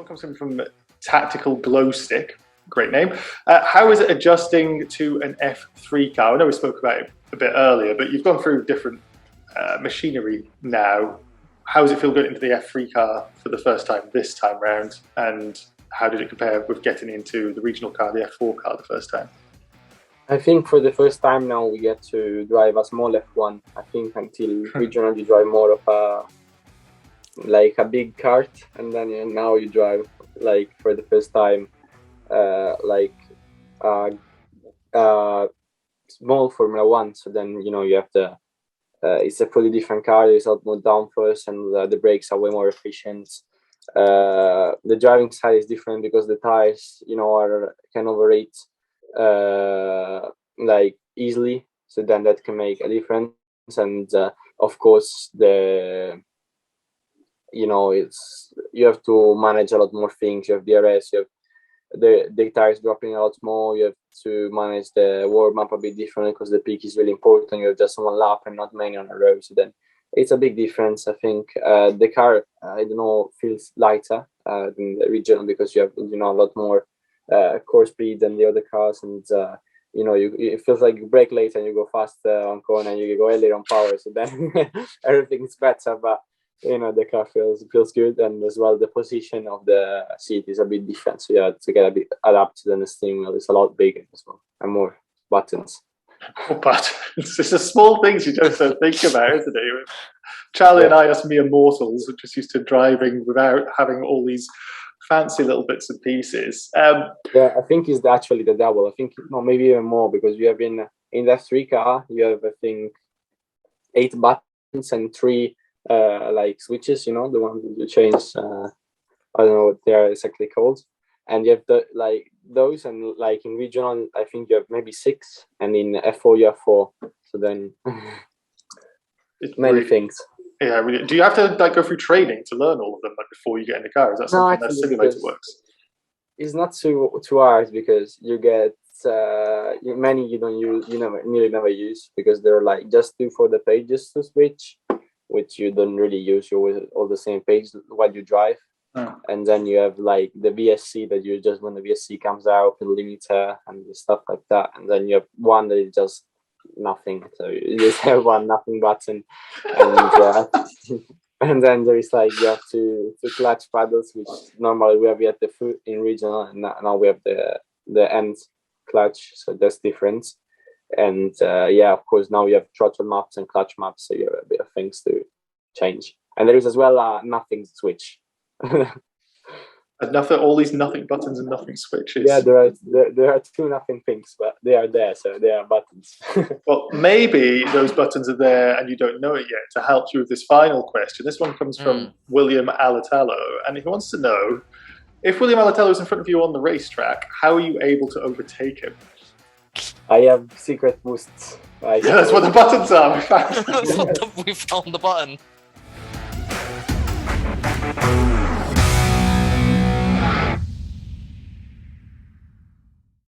one comes in from Tactical Glow Stick. Great name. How is it adjusting to an F3 car? I know we spoke about it a bit earlier, but you've gone through different machinery now. How does it feel getting into the F3 car for the first time this time round? And how did it compare with getting into the regional car, the F4 car, the first time? I think for the first time now we get to drive a small F1. I think until regional you drive more of a big kart, and then now you drive for the first time small Formula One. So then you have the it's a fully different car. There's a lot more downforce, and the brakes are way more efficient. The driving side is different because the tires can overheat easily, so then that can make a difference. And of course you have to manage a lot more things. You have DRS, you have the tires dropping a lot more. You have to manage the warm up a bit differently because the peak is really important. You have just one lap and not many on a row, so then it's a big difference. I think the car feels lighter than the regional because you have a lot more core speed than the other cars, and it feels like you brake later and you go faster on corner and you go earlier on power, so then everything's better. But the car feels good, and as well the position of the seat is a bit different, so you have to get a bit adapted, and the steering wheel is a lot bigger as well and more buttons. More buttons. It's the small things you just don't think about, isn't it? Charlie and I, us mere mortals, are just used to driving without having all these fancy little bits and pieces. I think it's actually the double. I think maybe even more, because you have in the F3 car you have, I think, 8 buttons and 3 switches, the ones that you change. I don't know what they are exactly called. And you have those, and in regional I think you have maybe 6, and in F4 you have 4. So then it's many things. Yeah, really. Do you have to go through training to learn all of them before you get in the car? Is that something that simulator works? It's not too hard, because you get many you don't use, nearly never use, because they're just 2 for the pages to switch, which you don't really use. You always all the same page while you drive. And then you have the VSC that you just, when the VSC comes out, the limiter and stuff like that. And then you have one that is just nothing, so you just have one nothing button, and and then there is you have to clutch paddles, which normally we have at the foot in regional, and now we have the end clutch, so that's different. And of course now you have throttle maps and clutch maps, so you have a bit of things to change. And there is as well a nothing switch. All these nothing buttons and nothing switches. Yeah, there are 2 nothing things, but they are there, so they are buttons. Well, maybe those buttons are there and you don't know it yet, to help you with this final question. This one comes from William Alatello, and he wants to know, if William Alatello is in front of you on the racetrack, how are you able to overtake him? I have secret boosts. That's what the buttons are. We found the button.